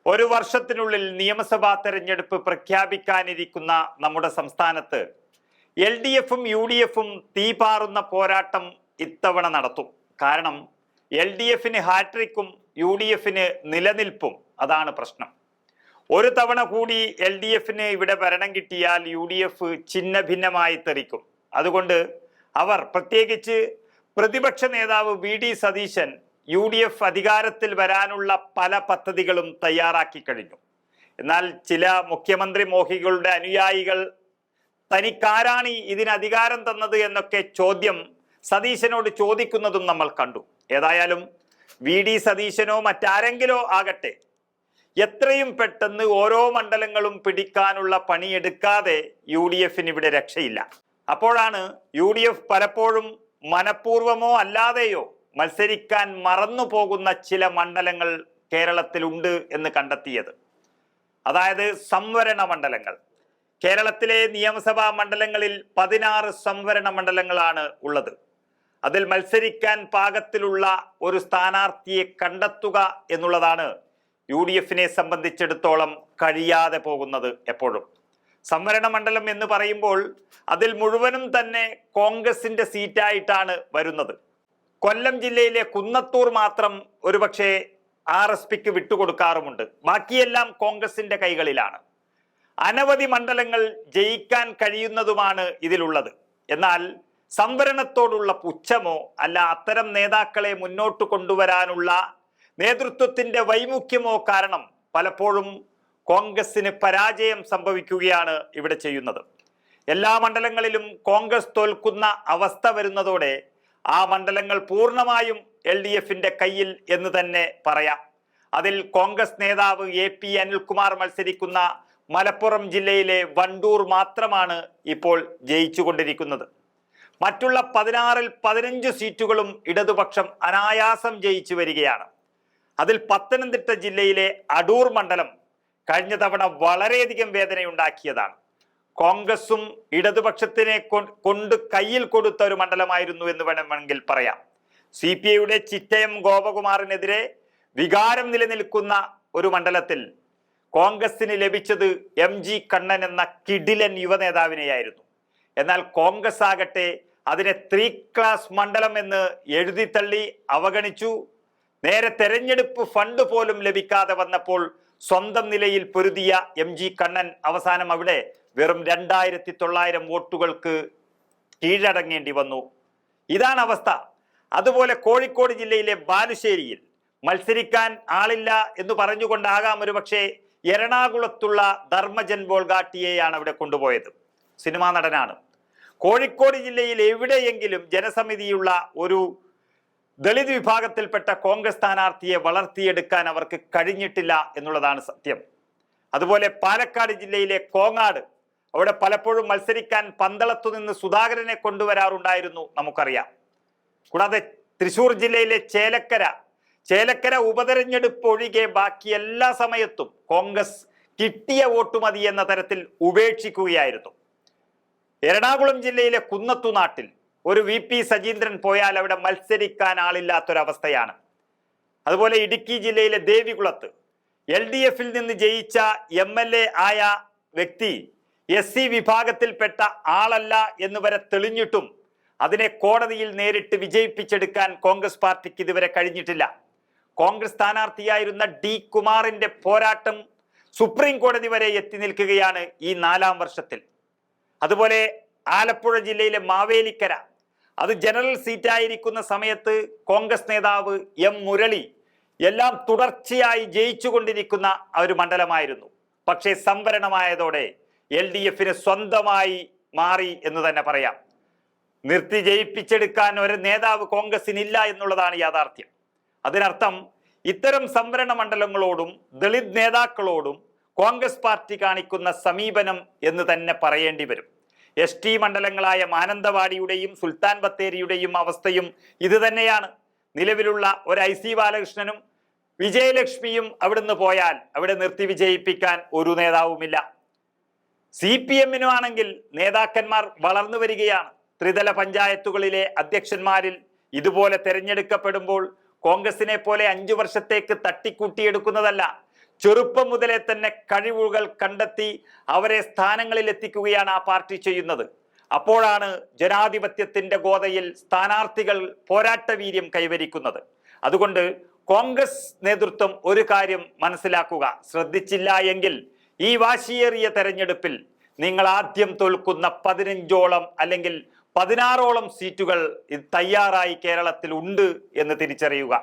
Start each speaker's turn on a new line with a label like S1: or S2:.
S1: ഒരു വർഷത്തിനുള്ളിൽ നിയമസഭാ തെരഞ്ഞെടുപ്പ് പ്രഖ്യാപിക്കാനിരിക്കുന്ന നമ്മുടെ സംസ്ഥാനത്ത് LDFും UDFും തീപാറുന്ന പോരാട്ടം ഇത്തവണ നടത്തും. കാരണം LDFിന് ഹാട്രിക്കും UDFിന് നിലനിൽപ്പും. അതാണ് പ്രശ്നം. ഒരു തവണ കൂടി LDFിന് ഇവിടെ ഭരണം കിട്ടിയാൽ UDF ചിഹ്ന ഭിന്നമായി തെറിക്കും. അതുകൊണ്ട് അവർ, പ്രത്യേകിച്ച് പ്രതിപക്ഷ നേതാവ് VD സതീശൻ, UDF അധികാരത്തിൽ വരാനുള്ള പല പദ്ധതികളും തയ്യാറാക്കി കഴിഞ്ഞു. എന്നാൽ ചില മുഖ്യമന്ത്രി മോഹികളുടെ അനുയായികൾ തനിക്കാരാണ് ഇതിന് അധികാരം തന്നത് എന്നൊക്കെ ചോദ്യം സതീശനോട് ചോദിക്കുന്നതും നമ്മൾ കണ്ടു. ഏതായാലും VD സതീശനോ മറ്റാരെങ്കിലോ ആകട്ടെ, എത്രയും പെട്ടെന്ന് ഓരോ മണ്ഡലങ്ങളും പിടിക്കാനുള്ള പണിയെടുക്കാതെ UDFിന് ഇവിടെ രക്ഷയില്ല. അപ്പോഴാണ് UDF പലപ്പോഴും മനഃപൂർവമോ അല്ലാതെയോ മത്സരിക്കാൻ മറന്നു പോകുന്ന ചില മണ്ഡലങ്ങൾ കേരളത്തിലുണ്ട് എന്ന് കണ്ടെത്തിയത്. അതായത് സംവരണ മണ്ഡലങ്ങൾ. കേരളത്തിലെ നിയമസഭാ മണ്ഡലങ്ങളിൽ 16 സംവരണ മണ്ഡലങ്ങളാണ് ഉള്ളത്. അതിൽ മത്സരിക്കാൻ പാകത്തിലുള്ള ഒരു സ്ഥാനാർത്ഥിയെ കണ്ടെത്തുക എന്നുള്ളതാണ് UDFിനെ സംബന്ധിച്ചിടത്തോളം കഴിയാതെ പോകുന്നത്. എപ്പോഴും സംവരണ മണ്ഡലം എന്ന് പറയുമ്പോൾ അതിൽ മുഴുവനും തന്നെ കോൺഗ്രസിന്റെ സീറ്റായിട്ടാണ് വരുന്നത്. കൊല്ലം ജില്ലയിലെ കുന്നത്തൂർ മാത്രം ഒരുപക്ഷെ RSPക്ക് വിട്ടുകൊടുക്കാറുമുണ്ട്. ബാക്കിയെല്ലാം കോൺഗ്രസിന്റെ കൈകളിലാണ്. അനവധി മണ്ഡലങ്ങൾ ജയിക്കാൻ കഴിയുന്നതുമാണ് ഇതിലുള്ളത്. എന്നാൽ സംവരണത്തോടുള്ള പുച്ഛമോ അല്ല അത്തരം നേതാക്കളെ മുന്നോട്ട് കൊണ്ടുവരാനുള്ള നേതൃത്വത്തിന്റെ വൈമുഖ്യമോ കാരണം പലപ്പോഴും കോൺഗ്രസിന് പരാജയം സംഭവിക്കുകയാണ് ഇവിടെ ചെയ്യുന്നത്. എല്ലാ മണ്ഡലങ്ങളിലും കോൺഗ്രസ് തോൽക്കുന്ന അവസ്ഥ വരുന്നതോടെ ആ മണ്ഡലങ്ങൾ പൂർണ്ണമായും LDFിന്റെ കയ്യിൽ എന്ന് തന്നെ പറയാം. അതിൽ കോൺഗ്രസ് നേതാവ് AP അനിൽകുമാർ മത്സരിക്കുന്ന മലപ്പുറം ജില്ലയിലെ വണ്ടൂർ മാത്രമാണ് ഇപ്പോൾ ജയിച്ചുകൊണ്ടിരിക്കുന്നത്. മറ്റുള്ള 16-ൽ 15 സീറ്റുകളും ഇടതുപക്ഷം അനായാസം ജയിച്ചു വരികയാണ്. അതിൽ പത്തനംതിട്ട ജില്ലയിലെ അടൂർ മണ്ഡലം കഴിഞ്ഞ തവണ വളരെയധികം വേദനയുണ്ടാക്കിയതാണ്. കോൺഗ്രസും ഇടതുപക്ഷത്തിനെ കൊണ്ട് കയ്യിൽ കൊടുത്ത ഒരു മണ്ഡലമായിരുന്നു എന്ന് വേണമെങ്കിൽ പറയാം. CPIയുടെ ചിറ്റയം ഗോപകുമാറിനെതിരെ വികാരം നിലനിൽക്കുന്ന ഒരു മണ്ഡലത്തിൽ കോൺഗ്രസിന് ലഭിച്ചത് MG കണ്ണൻ എന്ന കിടിലൻ യുവനേതാവിനെയായിരുന്നു. എന്നാൽ കോൺഗ്രസ് ആകട്ടെ അതിനെ 3 ക്ലാസ് മണ്ഡലം എന്ന് എഴുതി തള്ളി അവഗണിച്ചു. നേരെ തെരഞ്ഞെടുപ്പ് ഫണ്ട് പോലും ലഭിക്കാതെ വന്നപ്പോൾ സ്വന്തം നിലയിൽ പൊരുതിയ MG കണ്ണൻ അവസാനം അവിടെ വെറും 2900 വോട്ടുകൾക്ക് കീഴടങ്ങേണ്ടി വന്നു. ഇതാണ് അവസ്ഥ. അതുപോലെ കോഴിക്കോട് ജില്ലയിലെ ബാലുശ്ശേരിയിൽ മത്സരിക്കാൻ ആളില്ല എന്ന് പറഞ്ഞുകൊണ്ടാകാം ഒരുപക്ഷെ എറണാകുളത്തുള്ള ധർമ്മജൻ ബോൾഗാട്ടിയെയാണ് അവിടെ കൊണ്ടുപോയത്. സിനിമാ നടനാണ്. കോഴിക്കോട് ജില്ലയിൽ എവിടെയെങ്കിലും ജനസമിതിയുള്ള ഒരു ദളിത് വിഭാഗത്തിൽപ്പെട്ട കോൺഗ്രസ് സ്ഥാനാർത്ഥിയെ വളർത്തിയെടുക്കാൻ അവർക്ക് കഴിഞ്ഞിട്ടില്ല എന്നുള്ളതാണ് സത്യം. അതുപോലെ പാലക്കാട് ജില്ലയിലെ കോങ്ങാട്, അവിടെ പലപ്പോഴും മത്സരിക്കാൻ പന്തളത്തു നിന്ന് സുധാകരനെ കൊണ്ടുവരാറുണ്ടായിരുന്നു, നമുക്കറിയാം. കൂടാതെ തൃശൂർ ജില്ലയിലെ ചേലക്കര ഉപതെരഞ്ഞെടുപ്പ് ഒഴികെ ബാക്കി എല്ലാ സമയത്തും കോൺഗ്രസ് കിട്ടിയ വോട്ട് മതി എന്ന തരത്തിൽ ഉപേക്ഷിക്കുകയായിരുന്നു. എറണാകുളം ജില്ലയിലെ കുന്നത്തുനാട്ടിൽ ഒരു VP സജീന്ദ്രൻ പോയാൽ അവിടെ മത്സരിക്കാൻ ആളില്ലാത്തൊരവസ്ഥയാണ്. അതുപോലെ ഇടുക്കി ജില്ലയിലെ ദേവികുളത്ത് LDFിൽ നിന്ന് ജയിച്ച MLA ആയ വ്യക്തി SC വിഭാഗത്തിൽപ്പെട്ട ആളല്ല എന്ന് വരെ തെളിഞ്ഞിട്ടും അതിനെ കോടതിയിൽ നേരിട്ട് വിജയിപ്പിച്ചെടുക്കാൻ കോൺഗ്രസ് പാർട്ടിക്ക് ഇതുവരെ കഴിഞ്ഞിട്ടില്ല. കോൺഗ്രസ് സ്ഥാനാർത്ഥിയായിരുന്ന D കുമാറിന്റെ പോരാട്ടം സുപ്രീം കോടതി വരെ എത്തി നിൽക്കുകയാണ് ഈ 4ാം വർഷത്തിൽ. അതുപോലെ ആലപ്പുഴ ജില്ലയിലെ മാവേലിക്കര, അത് ജനറൽ സീറ്റായിരിക്കുന്ന സമയത്ത് കോൺഗ്രസ് നേതാവ് M മുരളി എല്ലാം തുടർച്ചയായി ജയിച്ചുകൊണ്ടിരിക്കുന്ന ഒരു മണ്ഡലമായിരുന്നു. പക്ഷേ സംവരണമായതോടെ LDFിന് സ്വന്തമായി മാറി എന്ന് തന്നെ പറയാം. നിർത്തി ജയിപ്പിച്ചെടുക്കാൻ ഒരു നേതാവ് കോൺഗ്രസിനില്ല എന്നുള്ളതാണ് യാഥാർത്ഥ്യം. അതിനർത്ഥം ഇത്തരം സംവരണ മണ്ഡലങ്ങളോടും ദളിത് നേതാക്കളോടും കോൺഗ്രസ് പാർട്ടി കാണിക്കുന്ന സമീപനം എന്ന് തന്നെ പറയേണ്ടി വരും. ST മണ്ഡലങ്ങളായ മാനന്തവാടിയുടെയും സുൽത്താൻ ബത്തേരിയുടെയും അവസ്ഥയും ഇത് തന്നെയാണ്. നിലവിലുള്ള ഒരു IC ബാലകൃഷ്ണനും വിജയലക്ഷ്മിയും അവിടുന്ന് പോയാൽ അവിടെ നിർത്തി വിജയിപ്പിക്കാൻ ഒരു നേതാവുമില്ല. CPMനും ആണെങ്കിൽ നേതാക്കന്മാർ വളർന്നു വരികയാണ്. ത്രിതല പഞ്ചായത്തുകളിലെ അധ്യക്ഷന്മാരിൽ ഇതുപോലെ തെരഞ്ഞെടുക്കപ്പെടുമ്പോൾ കോൺഗ്രസിനെ പോലെ 5 വർഷത്തേക്ക് തട്ടിക്കൂട്ടിയെടുക്കുന്നതല്ല, ചെറുപ്പം മുതലേ തന്നെ കഴിവുകൾ കണ്ടെത്തി അവരെ സ്ഥാനങ്ങളിൽ എത്തിക്കുകയാണ് ആ പാർട്ടി ചെയ്യുന്നത്. അപ്പോഴാണ് ജനാധിപത്യത്തിന്റെ ഗോതയിൽ സ്ഥാനാർത്ഥികൾ പോരാട്ട വീര്യം കൈവരിക്കുന്നത്. അതുകൊണ്ട് കോൺഗ്രസ് നേതൃത്വം ഒരു കാര്യം മനസ്സിലാക്കുക, ശ്രദ്ധിച്ചില്ല എങ്കിൽ ഈ വാശിയേറിയ തെരഞ്ഞെടുപ്പിൽ നിങ്ങൾ ആദ്യം തോൽക്കുന്ന 15ഓളം അല്ലെങ്കിൽ 16ഓളം സീറ്റുകൾ തയ്യാറായി കേരളത്തിൽ ഉണ്ട് എന്ന് തിരിച്ചറിയുക.